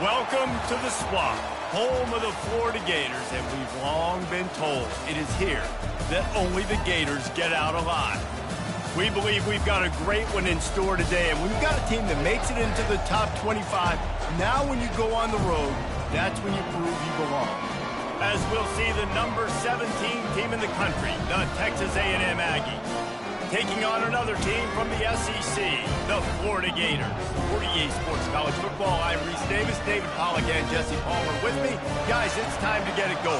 Welcome to the Swamp, home of the Florida Gators, and we've long been told it is here that only the Gators get out alive. We believe we've got a great one in store today, and when you've got a team that makes it into the top 25, now when you go on the road, that's when you prove you belong. As we'll see the number 17 team in the country, the Texas A&M Aggies, taking on another team from the SEC, the Florida Gators. For EA Sports College Football, I'm Reese Davis, David Pollack, and Jesse Palmer with me. Guys, it's time to get it going.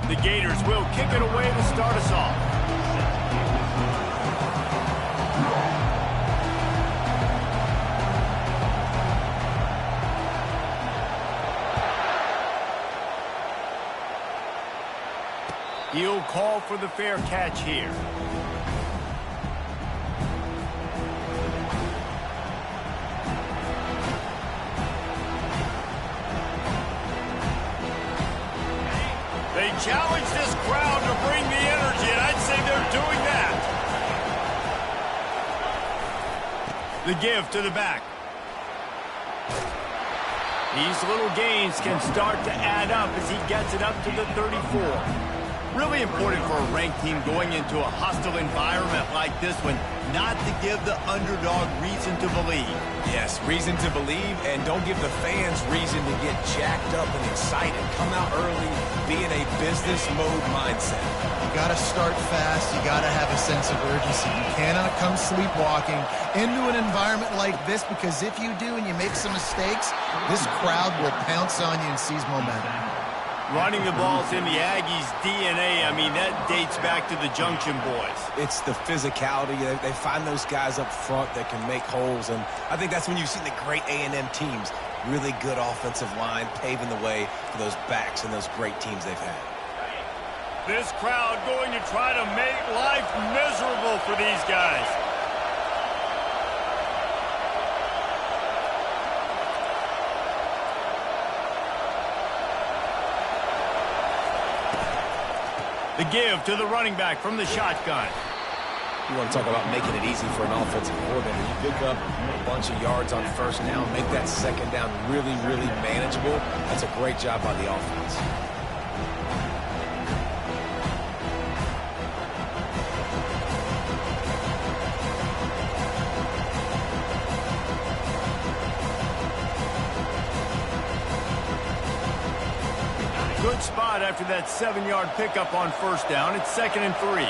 The Gators will kick it away to start us off. He'll call for the fair catch here. They challenge this crowd to bring the energy, and I'd say they're doing that. The give to the back. These little gains can start to add up as he gets it up to the 34. Really important for a ranked team going into a hostile environment like this one, not to give the underdog reason to believe. Yes, reason to believe, and don't give the fans reason to get jacked up and excited. Come out early, be in a business mode mindset. You got to start fast. You got to have a sense of urgency. You cannot come sleepwalking into an environment like this, because if you do and you make some mistakes, this crowd will pounce on you and seize momentum. Running the ball's in the Aggies' DNA. I mean, that dates back to the Junction boys. It's the physicality. They find those guys up front that can make holes, and I think that's when you've seen the great A&M teams. Really good offensive line, paving the way for those backs and those great teams they've had. This crowd going to try to make life miserable for these guys. The give to the running back from the shotgun. You want to talk about making it easy for an offensive coordinator. You pick up a bunch of yards on first down, make that second down really, really manageable. That's a great job by the offense. Good spot after that 7-yard pickup on first down. It's 2nd and 3.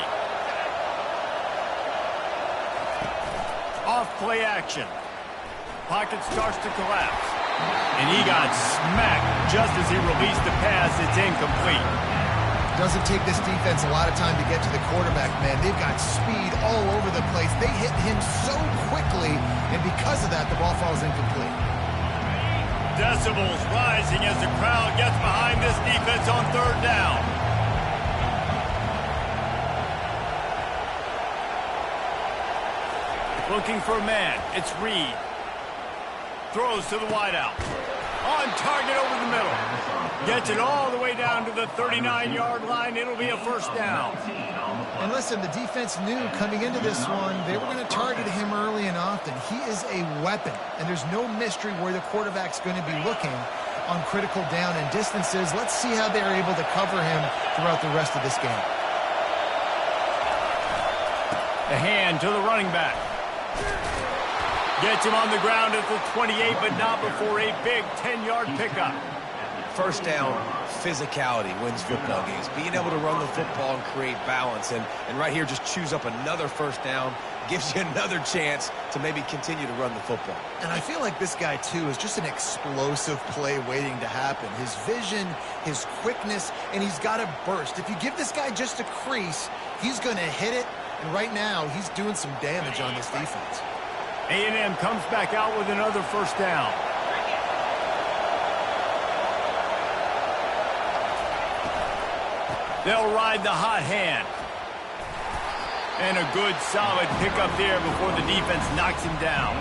Off play action. Pocket starts to collapse. And he got smacked just as he released the pass. It's incomplete. Doesn't take this defense a lot of time to get to the quarterback, man. They've got speed all over the place. They hit him so quickly, and because of that, the ball falls incomplete. Decibels rising as the crowd gets behind this defense on third down. Looking for a man. It's Reed. Throws to the wideout. On target over the middle. Gets it all the way down to the 39-yard line. It'll be a first down. And listen, the defense knew coming into this one, they were going to target him early and often. He is a weapon, and there's no mystery where the quarterback's going to be looking on critical down and distances. Let's see how they're able to cover him throughout the rest of this game. The hand to the running back. Gets him on the ground at the 28, but not before a big 10-yard pickup. First down, physicality wins football games. Being able to run the football and create balance. And right here, just choose up another first down. Gives you another chance to maybe continue to run the football. And I feel like this guy, too, is just an explosive play waiting to happen. His vision, his quickness, and he's got a burst. If you give this guy just a crease, he's going to hit it. And right now, he's doing some damage on this defense. A&M comes back out with another first down. They'll ride the hot hand. And a good, solid pickup there before the defense knocks him down.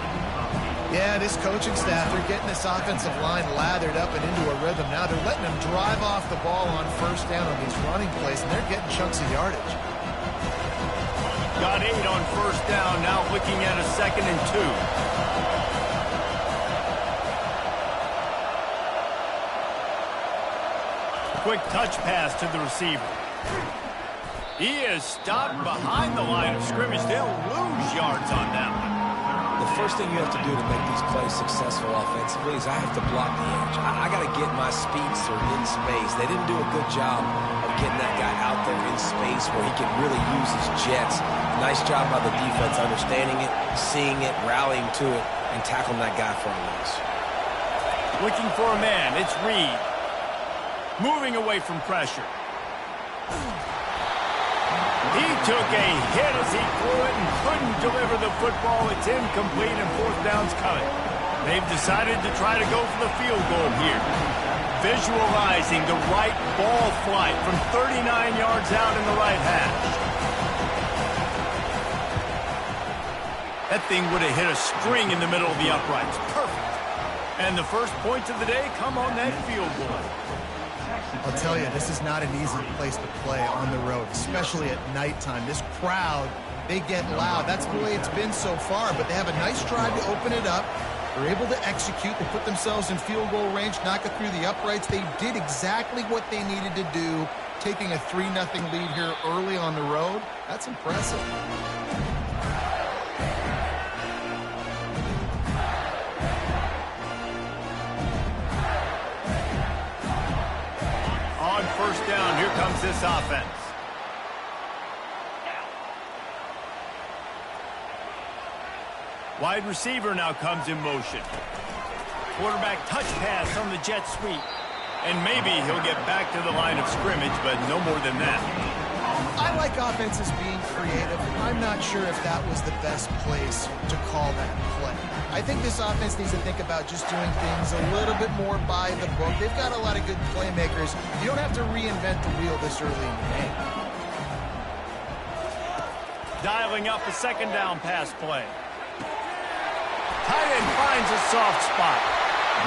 Yeah, this coaching staff, they're getting this offensive line lathered up and into a rhythm. Now they're letting them drive off the ball on first down on these running plays, and they're getting chunks of yardage. Got 8 on first down, now looking at a 2nd and 2. Quick touch pass to the receiver. He is stopped behind the line of scrimmage. They'll lose yards on that one. The first thing you have to do to make these plays successful offensively is I have to block the edge. I got to get my speedster in space. They didn't do a good job of getting that guy out there in space where he can really use his jets. Nice job by the defense understanding it, seeing it, rallying to it, and tackling that guy for a loss. Looking for a man. It's Reed. Moving away from pressure. He took a hit as he threw it and couldn't deliver the football. It's incomplete and 4th down's coming. They've decided to try to go for the field goal here. Visualizing the right ball flight from 39 yards out in the right hash. That thing would have hit a string in the middle of the uprights. Perfect. And the first points of the day come on that field goal. I'll tell you, this is not an easy place to play on the road, especially at nighttime. This crowd, they get loud. That's the way it's been so far, but they have a nice drive to open it up. They're able to execute. They put themselves in field goal range, knock it through the uprights. They did exactly what they needed to do, taking a 3-0 lead here early on the road. That's impressive. First down, here comes this offense. Wide receiver now comes in motion. Quarterback touch pass on the jet sweep. And maybe he'll get back to the line of scrimmage, but no more than that. I like offenses being creative. I'm not sure if that was the best place to call that play. I think this offense needs to think about just doing things a little bit more by the book. They've got a lot of good playmakers. You don't have to reinvent the wheel this early in the game. Dialing up a 2nd down pass play. Tight end finds a soft spot.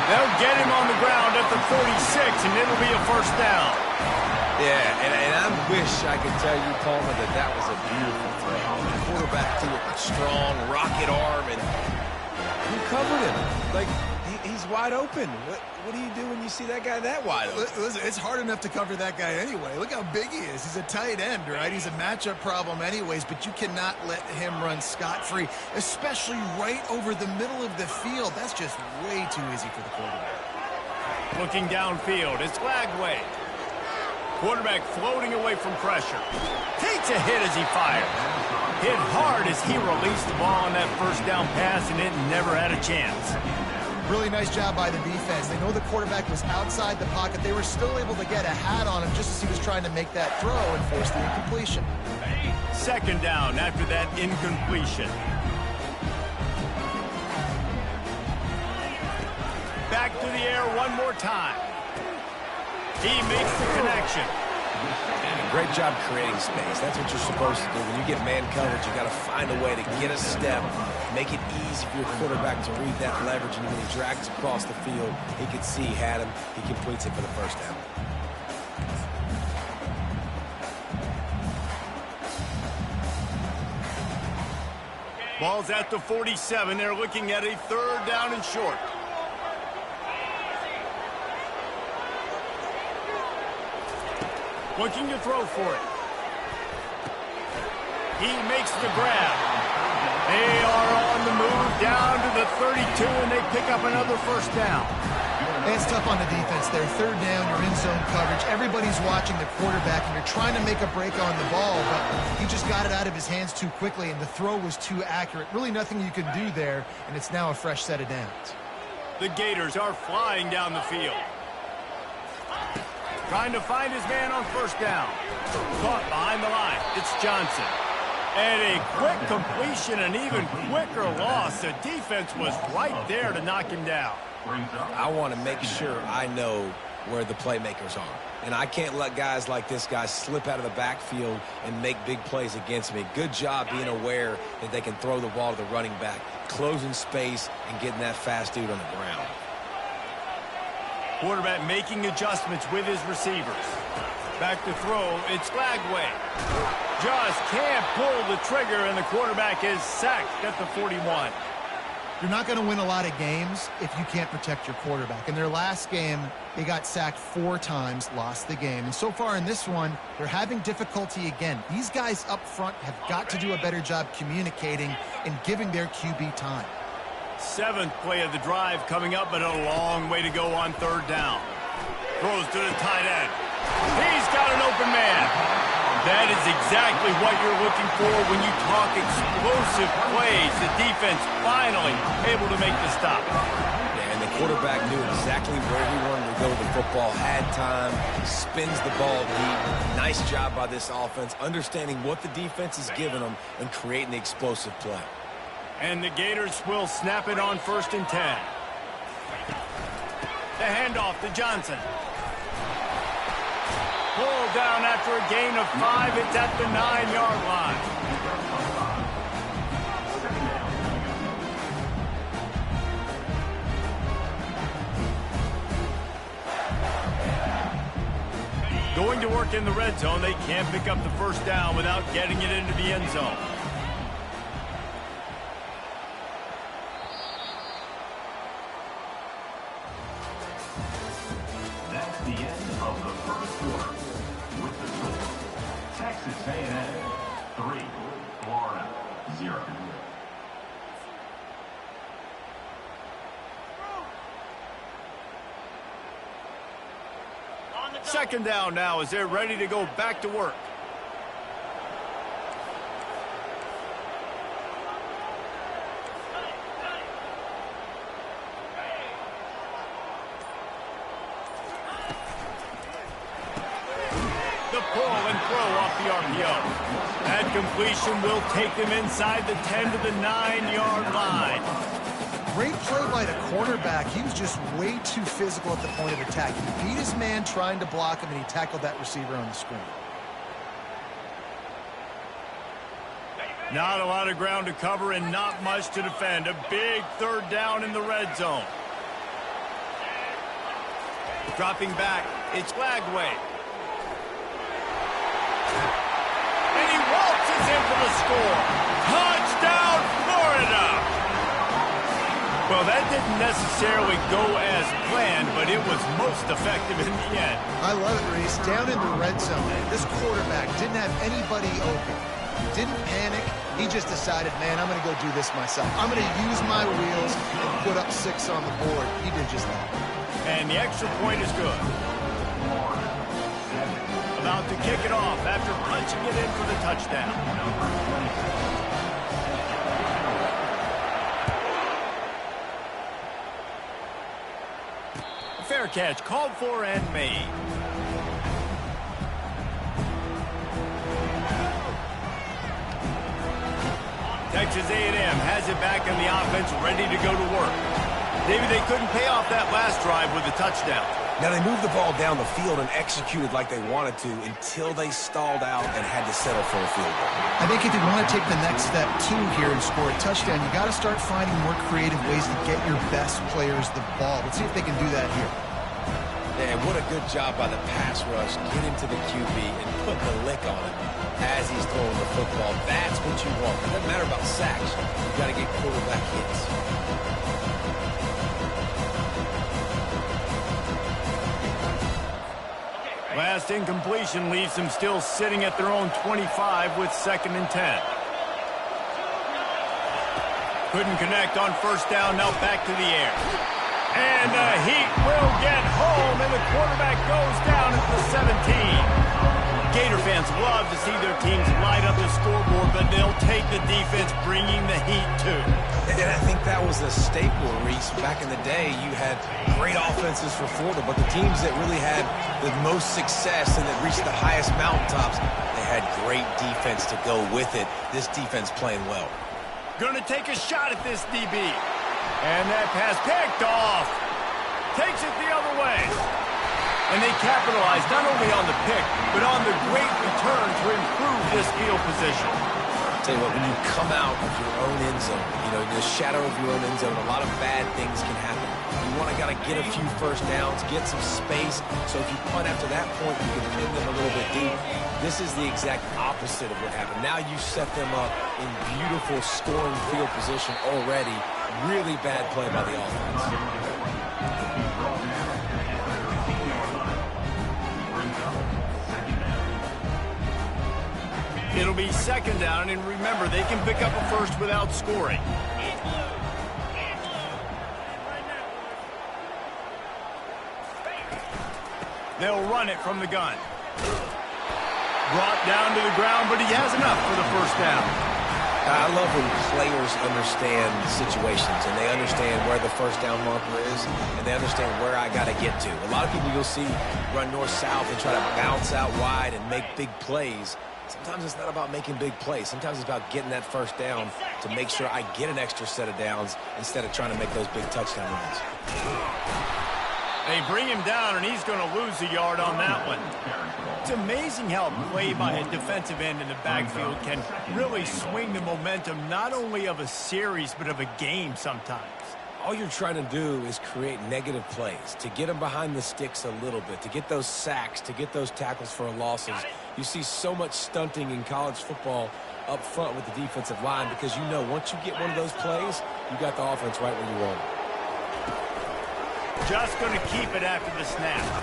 They'll get him on the ground at the 46, and it'll be a 1st down. Yeah, and I wish I could tell you, Palmer, that was a beautiful throw. The quarterback threw it with strong rocket arm, and who covered him? Like, he's wide open. What do you do when you see that guy that wide open? Listen, it's hard enough to cover that guy anyway. Look how big he is. He's a tight end, right? He's a matchup problem anyways, but you cannot let him run scot-free, especially right over the middle of the field. That's just way too easy for the quarterback. Looking downfield, it's Lagway. Quarterback floating away from pressure. Takes a hit as he fires. Hit hard as he released the ball on that 1st down pass, and it never had a chance. Really nice job by the defense. They know the quarterback was outside the pocket. They were still able to get a hat on him just as he was trying to make that throw and force the incompletion. 2nd down after that incompletion. Back to the air one more time. He makes the connection. Great job creating space. That's what you're supposed to do. When you get man coverage, you got to find a way to get a step, make it easy for your quarterback to read that leverage, and when he drags across the field, he could see he had him. He completes it for the 1st down. Ball's at the 47. They're looking at a 3rd down and short. Looking to throw for it. He makes the grab. They are on the move down to the 32, and they pick up another 1st down. It's tough on the defense there. 3rd down, you're in zone coverage. Everybody's watching the quarterback, and you're trying to make a break on the ball, but he just got it out of his hands too quickly, and the throw was too accurate. Really nothing you can do there, and it's now a fresh set of downs. The Gators are flying down the field. Trying to find his man on 1st down. Caught behind the line. It's Johnson. And a quick completion, an even quicker loss. The defense was right there to knock him down. I want to make sure I know where the playmakers are. And I can't let guys like this guy slip out of the backfield and make big plays against me. Good job being aware that they can throw the ball to the running back, closing space, and getting that fast dude on the ground. Quarterback making adjustments with his receivers. Back to throw, it's Lagway. Just can't pull the trigger, and the quarterback is sacked at the 41. You're not going to win a lot of games if you can't protect your quarterback. In their last game, they got sacked 4 times, lost the game. And so far in this one, they're having difficulty again. These guys up front have got to do a better job communicating and giving their QB time. 7th play of the drive coming up, but a long way to go on 3rd down. Throws to the tight end. He's got an open man. That is exactly what you're looking for when you talk explosive plays. The defense finally able to make the stop. Yeah, and the quarterback knew exactly where he wanted to go with the football, had time, spins the ball deep. Nice job by this offense, understanding what the defense is giving them and creating the explosive play. And the Gators will snap it on 1st and 10. The handoff to Johnson. Pulled down after a gain of 5. It's at the 9-yard line. Going to work in the red zone. They can't pick up the 1st down without getting it into the end zone. That's the end of the 1st quarter. With the score, Texas A&M 3, Florida 0. Second down now as they're ready to go back to work. The pull and throw off the RPO. That completion will take them inside the 10 to the 9-yard line. Great play by the cornerback. He was just way too physical at the point of attack. He beat his man trying to block him, and he tackled that receiver on the screen. Not a lot of ground to cover and not much to defend. A big 3rd down in the red zone. Dropping back, it's Lagway. And he waltzes in for the score. Touchdown, Florida! Well, that didn't necessarily go as planned, but it was most effective in the end. I love it, Reese. Down in the red zone, this quarterback didn't have anybody open. Didn't panic. He just decided, man, I'm going to go do this myself. I'm going to use my wheels and put up 6 on the board. He did just that. And the extra point is good. About to kick it off after punching it in for the touchdown. Fair catch called for and made. Texas A&M has it back in the offense, ready to go to work. David, they couldn't pay off that last drive with a touchdown. Now, they moved the ball down the field and executed like they wanted to until they stalled out and had to settle for a field goal. I think if you want to take the next step, too, here and score a touchdown, you got to start finding more creative ways to get your best players the ball. Let's see if they can do that here. Yeah, and what a good job by the pass rush. Get him to the QB and put the lick on him as he's throwing the football. That's what you want. It doesn't matter about sacks. You've got to get quarterback hits. Last incompletion leaves them still sitting at their own 25 with 2nd and 10. Couldn't connect on 1st down, now back to the air. And the Heat will get home, and the quarterback goes down at the 17. Gator fans love to see their teams light up the scoreboard, but they'll take the defense bringing the heat too. And I think that was a staple, Reese. Back in the day, you had great offenses for Florida, but the teams that really had the most success and that reached the highest mountaintops, they had great defense to go with it. This defense playing well. Gonna take a shot at this DB. And that pass picked off. Takes it the other way. And they capitalized not only on the pick, but on the great return to improve this field position. I'll tell you what, when you come out of your own end zone, in the shadow of your own end zone, a lot of bad things can happen. You want to get a few first downs, get some space, so if you punt after that point, you can pin them a little bit deep. This is the exact opposite of what happened. Now you set them up in beautiful scoring field position already. Really bad play by the offense. It'll be second down, and remember, they can pick up a first without scoring. They'll run it from the gun. Brought down to the ground, but he has enough for the first down. I love when players understand situations and they understand where the first down marker is and they understand where I got to get to. A lot of people you'll see run north-south and try to bounce out wide and make big plays. Sometimes it's not about making big plays. Sometimes it's about getting that first down to make sure I get an extra set of downs instead of trying to make those big touchdown runs. They bring him down, and he's going to lose a yard on that one. It's amazing how a play by a defensive end in the backfield can really swing the momentum not only of a series but of a game sometimes. All you're trying to do is create negative plays, to get them behind the sticks a little bit, to get those sacks, to get those tackles for losses. You see so much stunting in college football up front with the defensive line because you know once you get one of those plays, you got the offense right where you want it. Just going to keep it after the snap.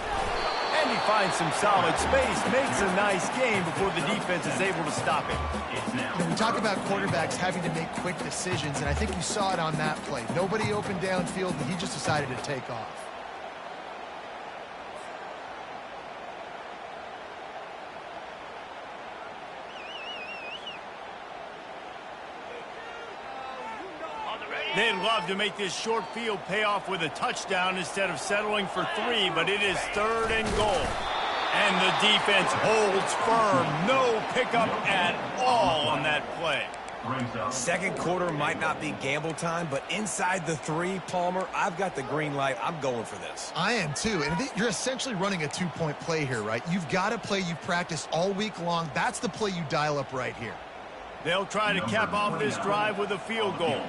And he finds some solid space, makes a nice game before the defense is able to stop it. We talk about quarterbacks having to make quick decisions, and I think you saw it on that play. Nobody open downfield, and he just decided to take off. They'd love to make this short field pay off with a touchdown instead of settling for 3, but it is 3rd and goal. And the defense holds firm. No pickup at all on that play. Second quarter might not be gamble time, but inside the 3, Palmer, I've got the green light. I'm going for this. I am too. And you're essentially running a 2-point play here, right? You've got a play you've practiced all week long. That's the play you dial up right here. They'll try to cap off this drive with a field goal.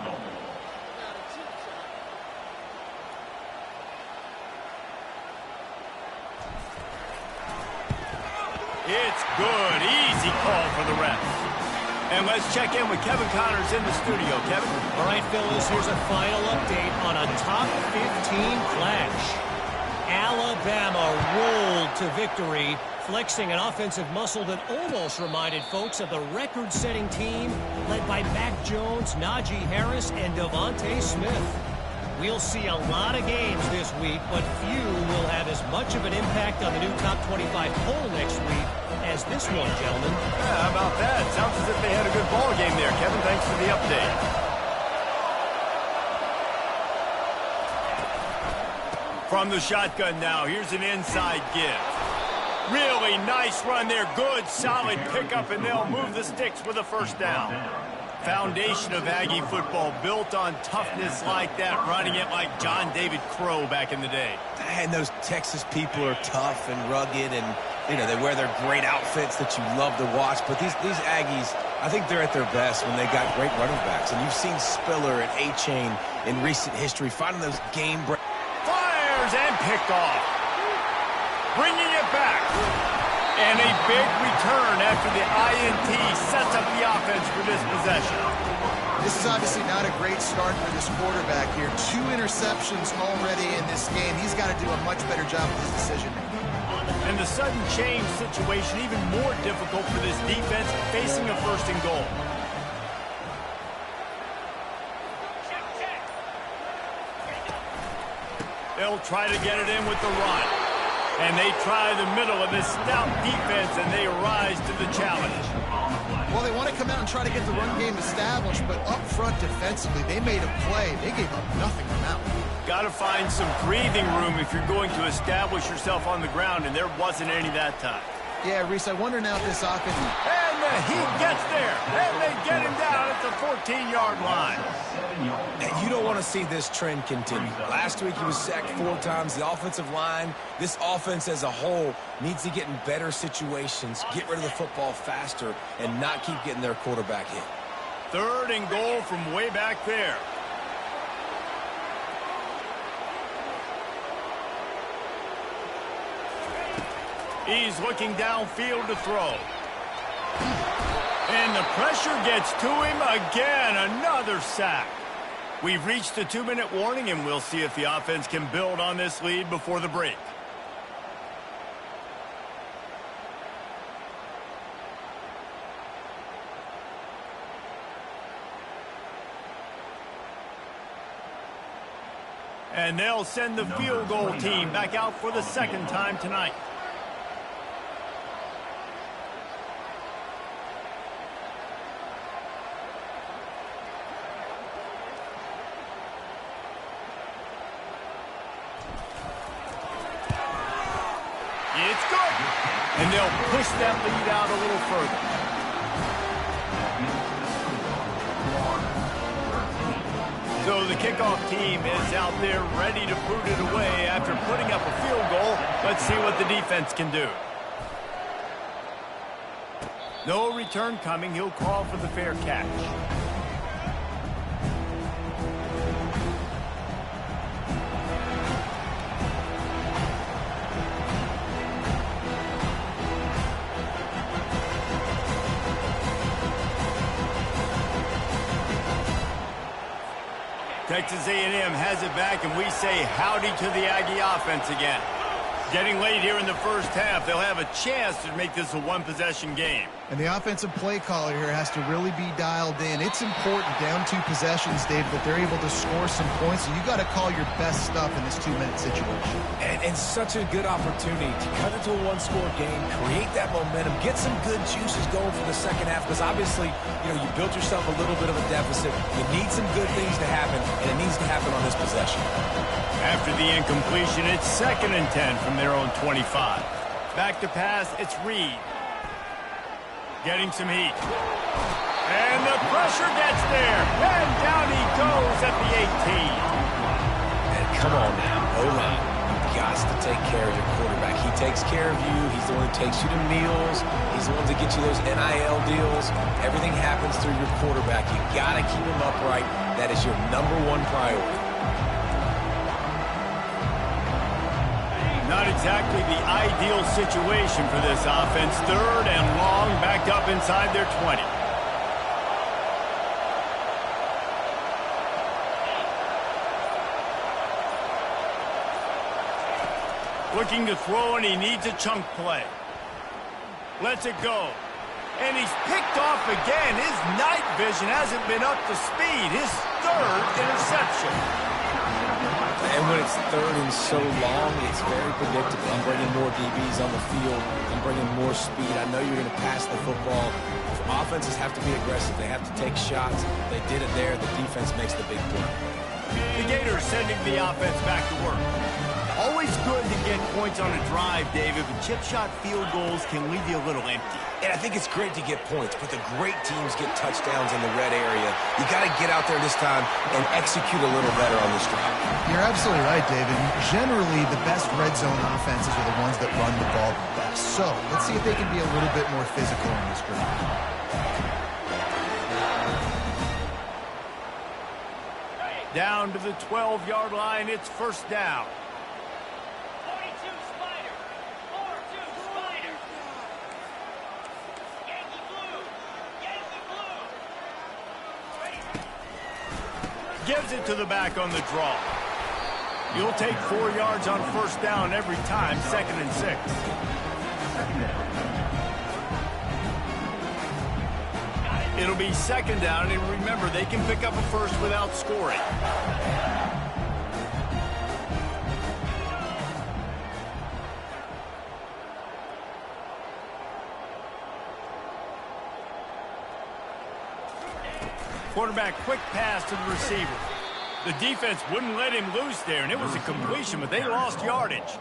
It's good. Easy call for the refs. And let's check in with Kevin Connors in the studio. Kevin? All right, fellas, here's a final update on a top 15 clash. Alabama rolled to victory, flexing an offensive muscle that almost reminded folks of the record-setting team led by Mac Jones, Najee Harris, and Devontae Smith. We'll see a lot of games this week, but few will have as much of an impact on the new top 25 poll next week as this one, gentlemen. Yeah, how about that? Sounds as if they had a good ball game there, Kevin. Thanks for the update. From the shotgun now, here's an inside give. Really nice run there. Good, solid pickup, and they'll move the sticks with a first down. Foundation of Aggie football built on toughness like that, running it like John David Crow back in the day. And those Texas people are tough and rugged, and they wear their great outfits that you love to watch. But these Aggies, I think they're at their best when they got great running backs. And you've seen Spiller and A-Chain in recent history finding those game breaks. Fires and picked off. Bringing it back. And a big return after the INT sets up the offense for this possession. This is obviously not a great start for this quarterback here. 2 interceptions already in this game. He's got to do a much better job with his decision-making. And the sudden change situation even more difficult for this defense facing a 1st and goal. They'll try to get it in with the run. And they try the middle of this stout defense, and they rise to the challenge. Well, they want to come out and try to get the run game established, but up front defensively, they made a play. They gave up nothing from that one. Got to find some breathing room if you're going to establish yourself on the ground, and there wasn't any that time. Yeah, Reese, I wonder now if this offense... And And the heat gets there. And they get him down at the 14-yard line. And you don't want to see this trend continue. Last week he was sacked 4 times. The offensive line, this offense as a whole, needs to get in better situations, get rid of the football faster, and not keep getting their quarterback hit. 3rd and goal from way back there. He's looking downfield to throw. And the pressure gets to him again. Another sack. We've reached the 2-minute warning, and we'll see if the offense can build on this lead before the break. And they'll send the field goal team back out for the 2nd time tonight. It's good. And they'll push that lead out a little further. So the kickoff team is out there ready to boot it away after putting up a field goal. Let's see what the defense can do. No return coming. He'll call for the fair catch. Texas A&M has it back, and we say howdy to the Aggie offense again. Getting late here in the first half, they'll have a chance to make this a one-possession game. And the offensive play caller here has to really be dialed in. It's important down 2 possessions, Dave, that they're able to score some points. So you got to call your best stuff in this 2-minute situation. And such a good opportunity to cut into a 1-score game, create that momentum, get some good juices going for the second half. Because obviously, you built yourself a little bit of a deficit. You need some good things to happen, and it needs to happen on this possession. After the incompletion, it's 2nd and 10 from their own 25. Back to pass, it's Reed. Getting some heat. And the pressure gets there. And down he goes at the 18. And come on now, O-line. You've got to take care of your quarterback. He takes care of you. He's the one who takes you to meals. He's the one that gets you those NIL deals. Everything happens through your quarterback. You got to keep him upright. That is your #1 priority. Not exactly the ideal situation for this offense. 3rd and long, backed up inside their 20. Looking to throw, and he needs a chunk play. Lets it go. And he's picked off again. His night vision hasn't been up to speed. His 3rd interception. And when it's 3rd and so long, it's very predictable. I'm bringing more DBs on the field. I'm bringing more speed. I know you're going to pass the football. Offenses have to be aggressive. They have to take shots. They did it there. The defense makes the big play. The Gators sending the offense back to work. Always good to get points on a drive, David, but chip shot field goals can leave you a little empty. And I think it's great to get points, but the great teams get touchdowns in the red area. You got to get out there this time and execute a little better on this drive. You're absolutely right, David. Generally, the best red zone offenses are the ones that run the ball the best. So let's see if they can be a little bit more physical in this drive. Down to the 12-yard line, it's 1st down. Gives it to the back on the draw. You'll take 4 yards on 1st down every time, 2nd and 6. It'll be 2nd down, and remember, they can pick up a 1st without scoring. Quarterback, quick pass to the receiver. The defense wouldn't let him loose there, and it was a completion, but they lost yardage.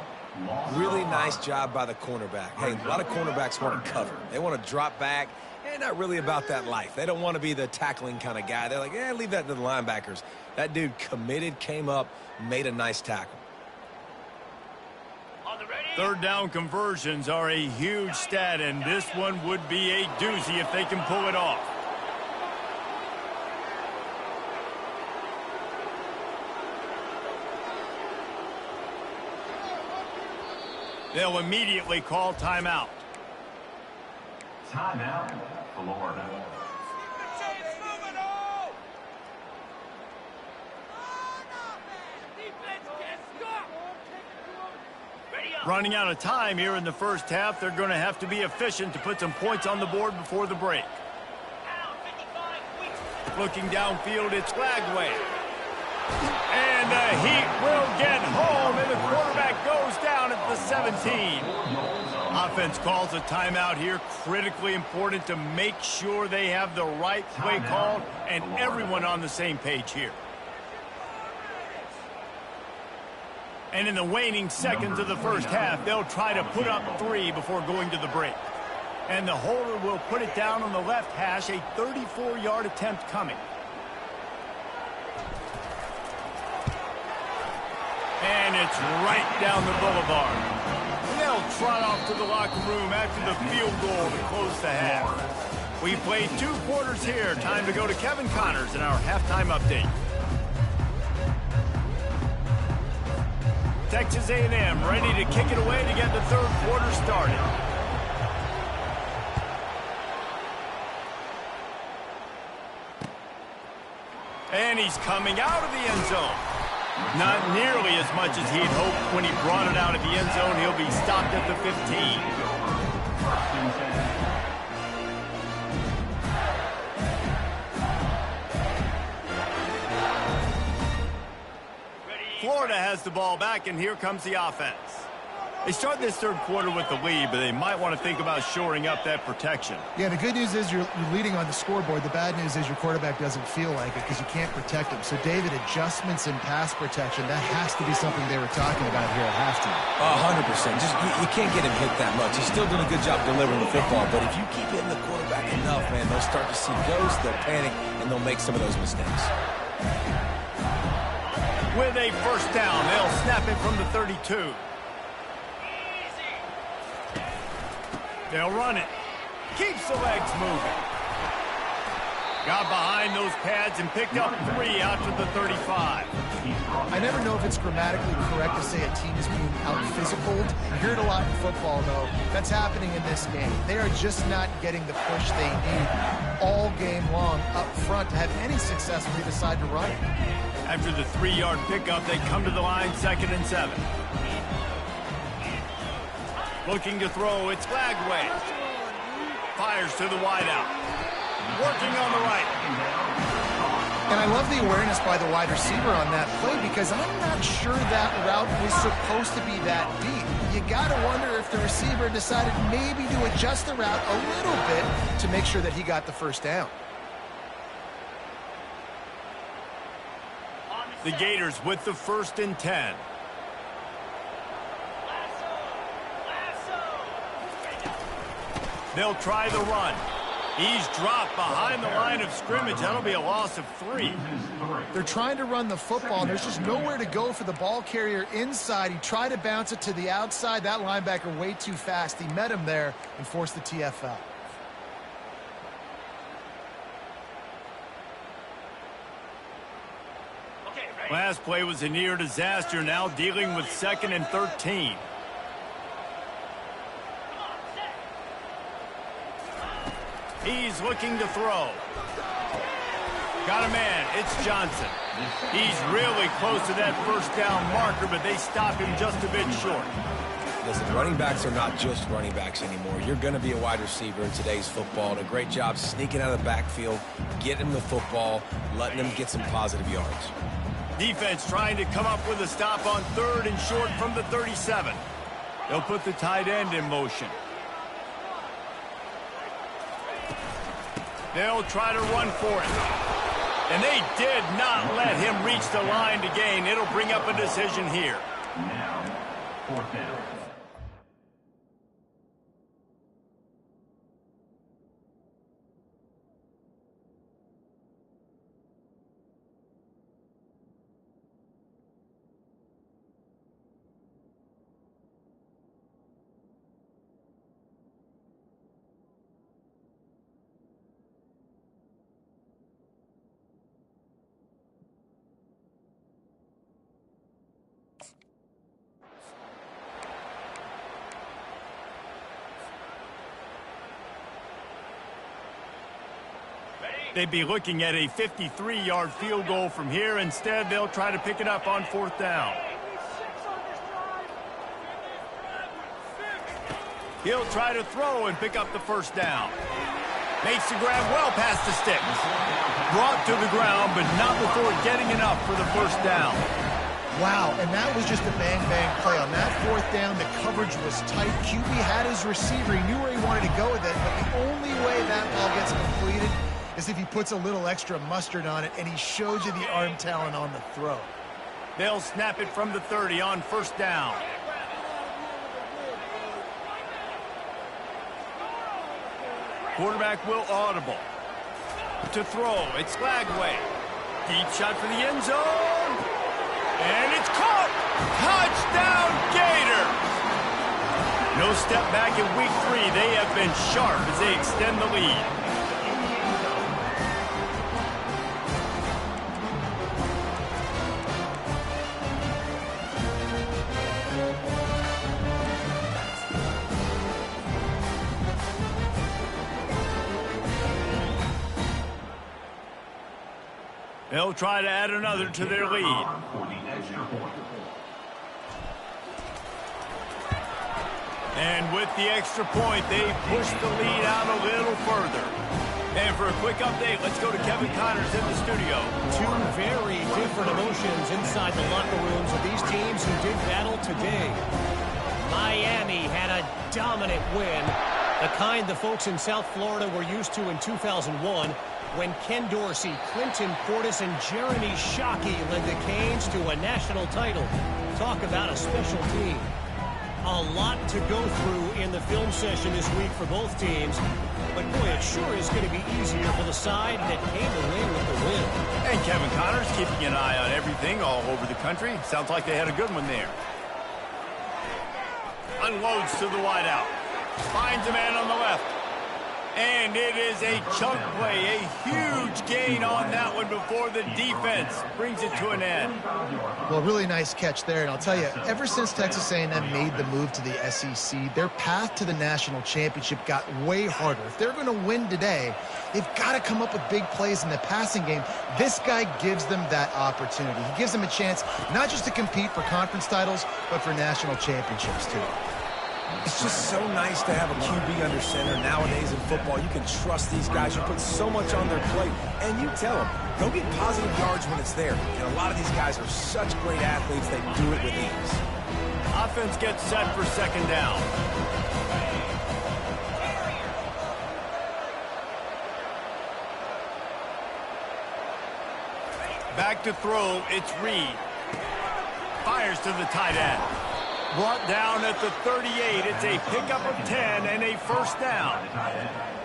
Really nice job by the cornerback. Hey, a lot of cornerbacks want to cover. They want to drop back. They're not really about that life. They don't want to be the tackling kind of guy. They're like, leave that to the linebackers. That dude committed, came up, made a nice tackle. Third down conversions are a huge stat, and this one would be a doozy if they can pull it off. They'll immediately call timeout. Timeout, Florida. Running out of time here in the first half. They're going to have to be efficient to put some points on the board before the break. Looking downfield, it's Lagway. And the Heat will get home, and the quarterback goes down at the 17. Offense calls a timeout here. Critically important to make sure they have the right play called and everyone on the same page here. And in the waning seconds of the first half, they'll try to put up 3 before going to the break. And the holder will put it down on the left hash, a 34-yard attempt coming. And it's right down the boulevard. And they'll trot off to the locker room after the field goal to close the half. We played 2 quarters here. Time to go to Kevin Connors in our halftime update. Texas A&M ready to kick it away to get the third quarter started. And he's coming out of the end zone. Not nearly as much as he'd hoped when he brought it out of the end zone. He'll be stopped at the 15. Florida has the ball back, and here comes the offense. They start this third quarter with the lead, but they might want to think about shoring up that protection. Yeah, the good news is you're leading on the scoreboard. The bad news is your quarterback doesn't feel like it because you can't protect him. So, David, adjustments in pass protection, that has to be something they were talking about here at halftime. 100%. Just you can't get him hit that much. He's still doing a good job delivering the football, but if you keep hitting the quarterback enough, man, they'll start to see ghosts, they'll panic, and they'll make some of those mistakes. With a first down, they'll snap it from the 32. They'll run it. Keeps the legs moving. Got behind those pads and picked up 3 out to the 35. I never know if it's grammatically correct to say a team is being out-physicaled. You hear it a lot in football, though. That's happening in this game. They are just not getting the push they need all game long up front to have any success when they decide to run it. After the 3-yard pickup, they come to the line, 2nd and 7. Looking to throw, it's Lagway. Fires to the wideout. Working on the right. And I love the awareness by the wide receiver on that play because I'm not sure that route was supposed to be that deep. You got to wonder if the receiver decided maybe to adjust the route a little bit to make sure that he got the first down. The Gators with the 1st and 10. They'll try the run. He's dropped behind the line of scrimmage. That'll be a loss of 3. They're trying to run the football, and there's just nowhere to go for the ball carrier inside. He tried to bounce it to the outside. That linebacker way too fast. He met him there and forced the TFL. Last play was a near disaster, now dealing with 2nd and 13. He's looking to throw. Got a man. It's Johnson. He's really close to that first down marker, but they stop him just a bit short. Listen, running backs are not just running backs anymore. You're going to be a wide receiver in today's football, and a great job sneaking out of the backfield, getting him the football, letting him get some positive yards. Defense trying to come up with a stop on 3rd and short from the 37. They'll put the tight end in motion. They'll try to run for it. And they did not let him reach the line to gain. It'll bring up a decision here. 4th down. They'd be looking at a 53-yard field goal from here. Instead, they'll try to pick it up on 4th down. He'll try to throw and pick up the 1st down. Makes the grab well past the sticks. Brought to the ground, but not before getting enough for the 1st down. Wow, and that was just a bang-bang play. On that 4th down, the coverage was tight. QB had his receiver. He knew where he wanted to go with it, but the only way that ball gets completed is if he puts a little extra mustard on it, and he shows you the arm talent on the throw. They'll snap it from the 30 on 1st down. Quarterback will audible. To throw, it's Lagway. Deep shot for the end zone. And it's caught! Touchdown, Gators! No step back in week 3. They have been sharp as they extend the lead. They'll try to add another to their lead. And with the extra point, they push the lead out a little further. And for a quick update, let's go to Kevin Connors in the studio. Two very different emotions inside the locker rooms of these teams who did battle today. Miami had a dominant win, the kind the folks in South Florida were used to in 2001, when Ken Dorsey, Clinton Portis, and Jeremy Shockey led the Canes to a national title. Talk about a special team. A lot to go through in the film session this week for both teams. But boy, it sure is going to be easier for the side that came away with the win. And Kevin Connors keeping an eye on everything all over the country. Sounds like they had a good one there. Unloads to the wideout. Finds a man on the left. And it is a chunk play, a huge gain on that one before the defense brings it to an end. Well, really nice catch there. And I'll tell you, ever since Texas A&M made the move to the SEC, their path to the national championship got way harder. If they're going to win today, they've got to come up with big plays in the passing game. This guy gives them that opportunity. He gives them a chance not just to compete for conference titles, but for national championships too. It's just so nice to have a QB under center. Nowadays in football, you can trust these guys. You put so much on their plate. And you tell them, go get positive yards when it's there. And a lot of these guys are such great athletes, they do it with ease. Offense gets set for 2nd down. Back to throw, it's Reed. Fires to the tight end. Brought down at the 38. It's a pickup of 10 and a 1st down.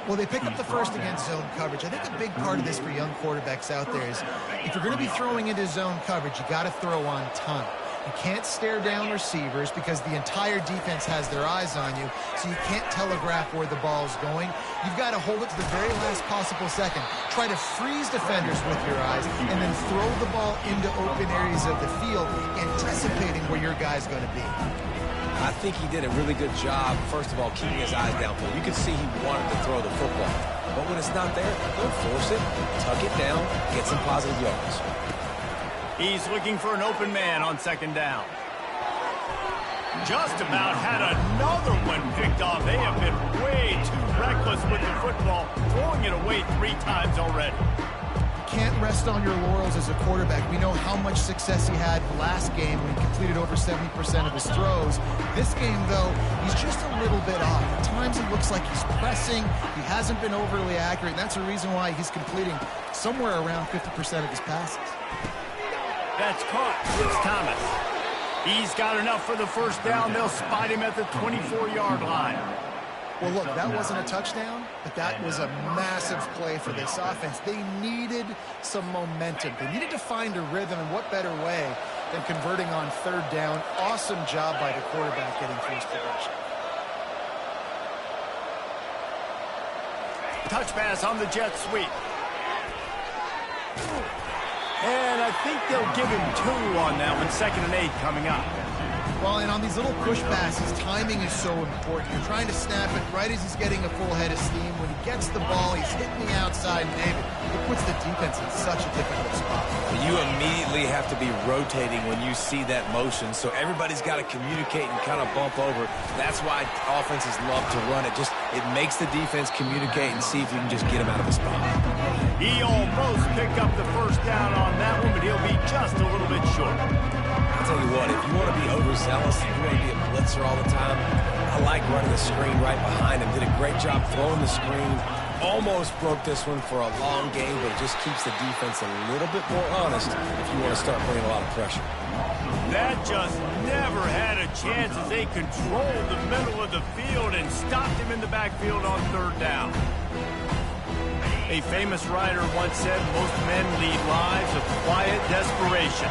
Well, they pick up the first against zone coverage. I think a big part of this for young quarterbacks out there is if you're going to be throwing into zone coverage, you got to throw on time. You can't stare down receivers because the entire defense has their eyes on you, so you can't telegraph where the ball's going. You've got to hold it to the very last possible second. Try to freeze defenders with your eyes, and then throw the ball into open areas of the field, anticipating where your guy's going to be. I think he did a really good job, first of all, keeping his eyes downfield. You can see he wanted to throw the football. But when it's not there, don't force it. Tuck it down, get some positive yards. He's looking for an open man on 2nd down. Just about had another one picked off. They have been way too reckless with the football, throwing it away 3 times already. Can't rest on your laurels as a quarterback. We know how much success he had last game when he completed over 70% of his throws. This game, though, he's just a little bit off. At times it looks like he's pressing. He hasn't been overly accurate, and that's the reason why he's completing somewhere around 50% of his passes. That's caught. It's Thomas. He's got enough for the first down. They'll spot him at the 24-yard line. Well, look, that wasn't a touchdown, but that was a massive play for this offense. They needed some momentum. They needed to find a rhythm, and what better way than converting on third down. Awesome job by the quarterback getting through his progression. Touch pass on the jet sweep. And I think they'll give him 2 on that one. 2nd and 8 coming up. Well, and on these little push passes, timing is so important. You're trying to snap it right as he's getting a full head of steam. When he gets the ball, he's hitting the outside. David, it puts the defense in such a difficult spot. You immediately have to be rotating when you see that motion, so everybody's got to communicate and kind of bump over. That's why offenses love to run it. It makes the defense communicate and see if you can just get him out of the spot. He almost picked up the first down on that one, but he'll be just a little bit short. I'll tell you what, if you want to be overzealous, if you want to be a blitzer all the time, I like running the screen right behind him. Did a great job throwing the screen. Almost broke this one for a long game, but it just keeps the defense a little bit more honest if you want to start putting a lot of pressure. That just never had a chance as they controlled the middle of the field and stopped him in the backfield on third down. A famous writer once said, most men lead lives of quiet desperation.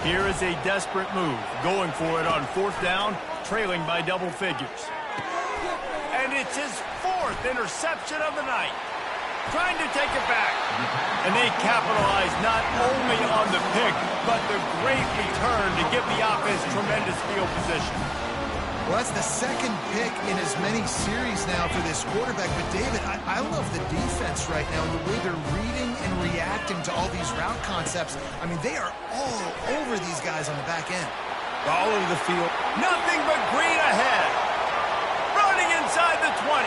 Here is a desperate move, going for it on 4th down, trailing by double figures. And it's his 4th interception of the night. Trying to take it back. And they capitalize not only on the pick, but the great return to give the offense tremendous field position. Well, that's the 2nd pick in as many series now for this quarterback. But, David, I love the defense right now and the way they're reading and reacting to all these route concepts. I mean, they are all over these guys on the back end. All over the field. Nothing but green ahead. Running inside the 20.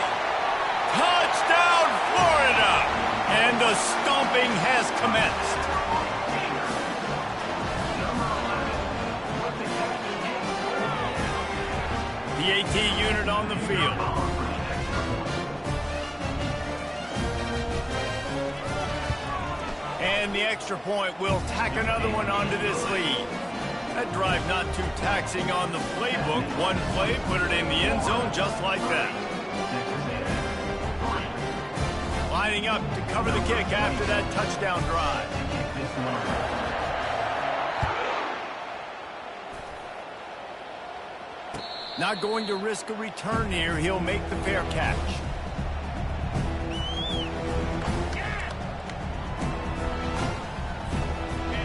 Touchdown, Florida! And the stomping has commenced. The AT unit on the field. And the extra point will tack another one onto this lead. That drive not too taxing on the playbook. One play, put it in the end zone just like that. Lining up to cover the kick after that touchdown drive. Not going to risk a return here. He'll make the fair catch.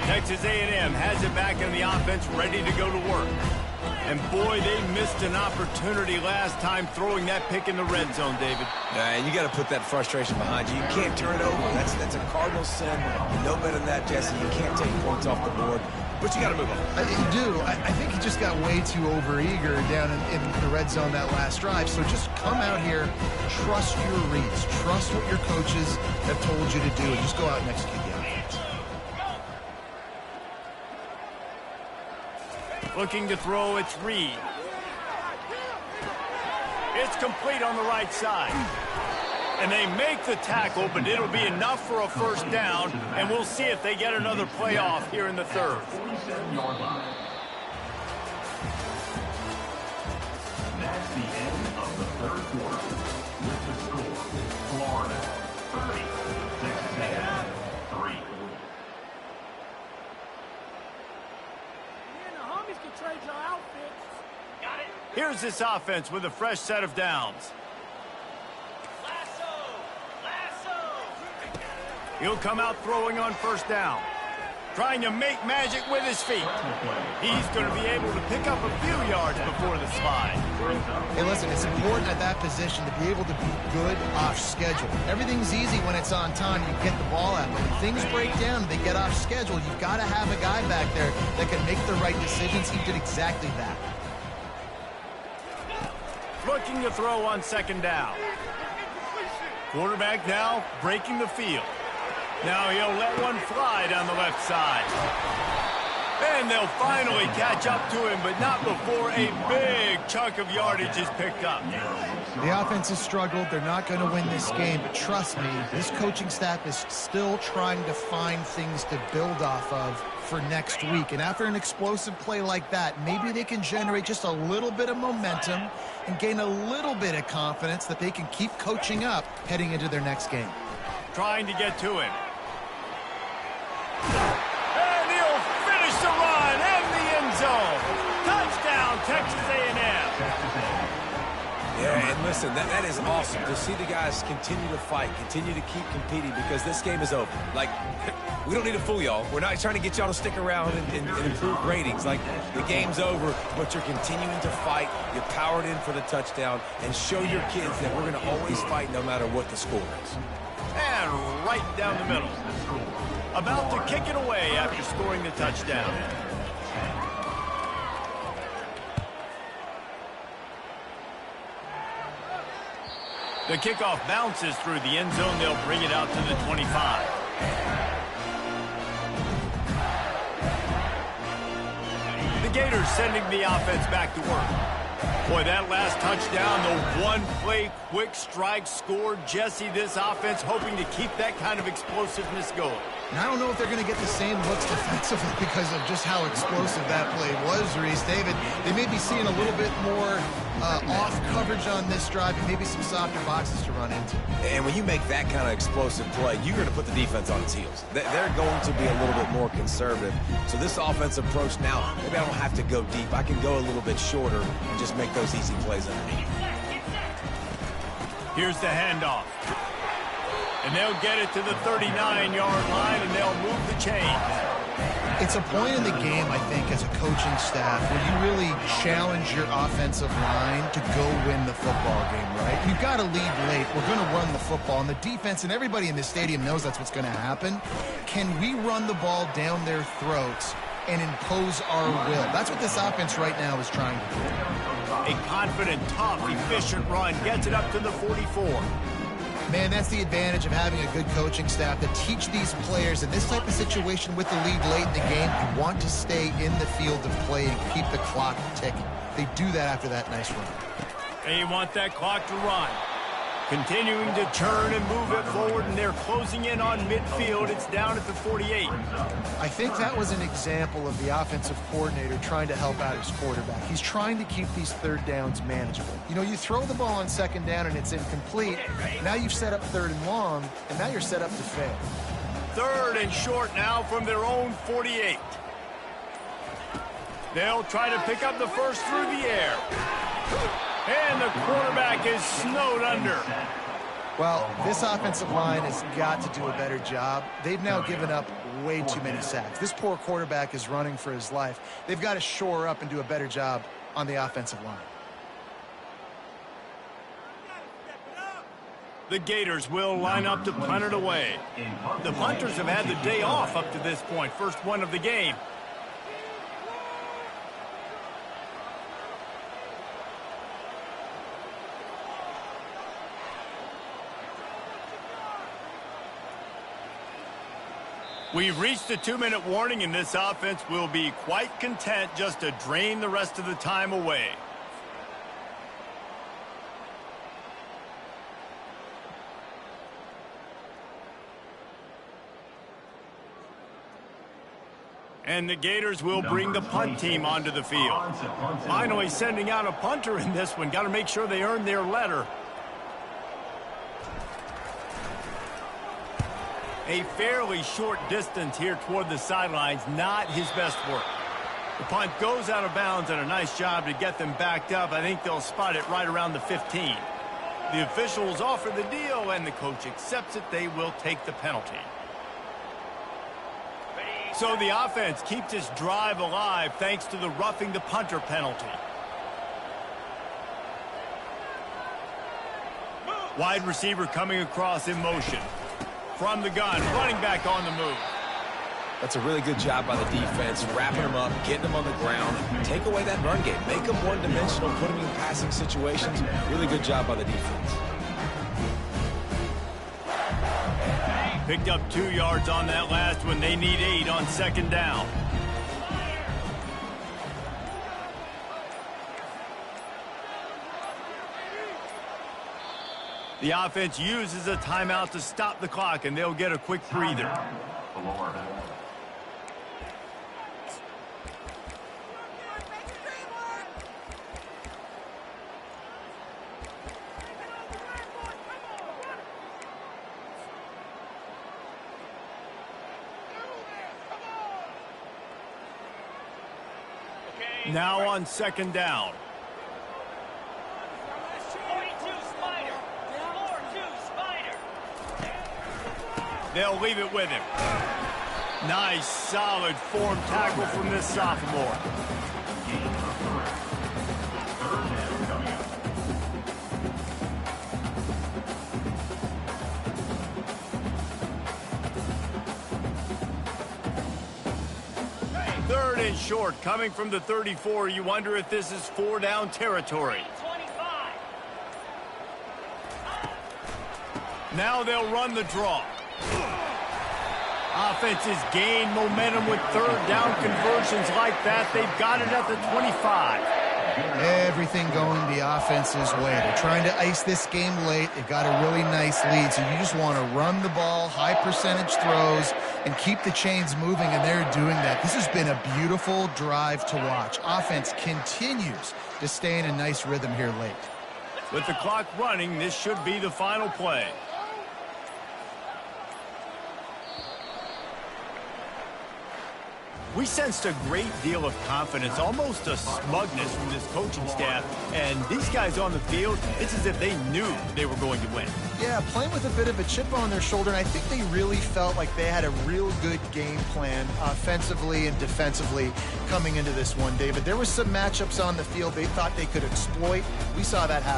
Texas A&M has it back in the offense, ready to go to work. And boy, they missed an opportunity last time throwing that pick in the red zone, David. And you got to put that frustration behind you. You can't turn it over. That's a cardinal sin. You know better than that, Jesse. You can't take points off the board. But you got to move on. You do. I think he just got way too overeager down in the red zone that last drive. So just come out here, trust your reads, trust what your coaches have told you to do, and just go out and execute the offense. Looking to throw, it's Reed. It's complete on the right side. And they make the tackle, but it'll be enough for a first down, and we'll see if they get another play off here in the 3rd. 47-yard line. That's the end of the 3rd quarter. With the score, Florida 30, Texas A&M 3. Here's this offense with a fresh set of downs. He'll come out throwing on first down. Trying to make magic with his feet. He's going to be able to pick up a few yards before the slide. Hey, listen, it's important at that position to be able to be good off schedule. Everything's easy when it's on time. You get the ball out. But when things break down and they get off schedule, you've got to have a guy back there that can make the right decisions. He did exactly that. Looking to throw on 2nd down. Quarterback now breaking the field. Now he'll let one fly down the left side. And they'll finally catch up to him, but not before a big chunk of yardage is picked up. The offense has struggled. They're not going to win this game, but trust me, this coaching staff is still trying to find things to build off of for next week. And after an explosive play like that, maybe they can generate just a little bit of momentum and gain a little bit of confidence that they can keep coaching up heading into their next game. Trying to get to him. And he'll finish the run in the end zone. Touchdown, Texas A&M. Yeah, and listen, that is awesome to see the guys continue to fight, continue to keep competing, because this game is over. Like, we don't need to fool y'all. We're not trying to get y'all to stick around and improve ratings. Like, the game's over, but you're continuing to fight. You powered in for the touchdown, and show your kids that we're going to always fight no matter what the score is. And right down the middle. About to kick it away after scoring the touchdown. The kickoff bounces through the end zone. They'll bring it out to the 25. The Gators sending the offense back to work. Boy, that last touchdown, the one-play quick strike scored. Jesse, this offense hoping to keep that kind of explosiveness going. And I don't know if they're going to get the same looks defensively because of just how explosive that play was, Reese. David, they may be seeing a little bit more off coverage on this drive and maybe some softer boxes to run into. And when you make that kind of explosive play, you're going to put the defense on its heels. They're going to be a little bit more conservative. So this offensive approach now, maybe I don't have to go deep. I can go a little bit shorter and just make those easy plays underneath. Here's the handoff. And they'll get it to the 39-yard line, and they'll move the chains. It's a point in the game, I think, as a coaching staff where you really challenge your offensive line to go win the football game, right? You've got to lead late. We're going to run the football, and the defense and everybody in this stadium knows that's what's going to happen. Can we run the ball down their throats and impose our will? That's what this offense right now is trying to do. A confident, tough, efficient run gets it up to the 44. Man, that's the advantage of having a good coaching staff to teach these players in this type of situation with the lead late in the game. You want to stay in the field of play and keep the clock ticking. They do that after that nice run. They want that clock to run. Continuing to turn and move it forward, and they're closing in on midfield. It's down at the 48. I think that was an example of the offensive coordinator trying to help out his quarterback. He's trying to keep these third downs manageable. You know, you throw the ball on second down and it's incomplete. Now you've set up third and long, and now you're set up to fail. Third and short now from their own 48. They'll try to pick up the first through the air. And the quarterback is snowed under. Well, this offensive line has got to do a better job. They've now given up way too many sacks. This poor quarterback is running for his life. They've got to shore up and do a better job on the offensive line. The Gators will line up to punt it away. The punters have had the day off up to this point. First one of the game. We've reached a 2-minute warning, and this offense will be quite content just to drain the rest of the time away. And the Gators will bring the punt team onto the field. Finally sending out a punter in this one. Got to make sure they earn their letter. A fairly short distance here toward the sidelines, not his best work. The punt goes out of bounds, and a nice job to get them backed up. I think they'll spot it right around the 15. The officials offer the deal, and the coach accepts it. They will take the penalty. So the offense keeps this drive alive thanks to the roughing the punter penalty. Wide receiver coming across in motion. From the gun, running back on the move. That's a really good job by the defense, wrapping them up, getting them on the ground. Take away that run game. Make them one-dimensional, put them in passing situations. Really good job by the defense. Picked up 2 yards on that last one. They need 8 on second down. The offense uses a timeout to stop the clock, and they'll get a quick breather. Florida. Now on second down. They'll leave it with him. Nice, solid form tackle from this sophomore. Third and short, coming from the 34. You wonder if this is 4-down territory. Now they'll run the draw. Offenses gain momentum with third down conversions like that. They've got it at the 25. Everything going the offense's way. They're trying to ice this game late. They've got a really nice lead, so you just want to run the ball, high percentage throws, and keep the chains moving, and they're doing that. This has been a beautiful drive to watch. Offense continues to stay in a nice rhythm here late. With the clock running, this should be the final play. We sensed a great deal of confidence, almost a smugness from this coaching staff. And these guys on the field, it's as if they knew they were going to win. Yeah, playing with a bit of a chip on their shoulder, and I think they really felt like they had a real good game plan offensively and defensively coming into this one, David. There were some matchups on the field they thought they could exploit. We saw that happen.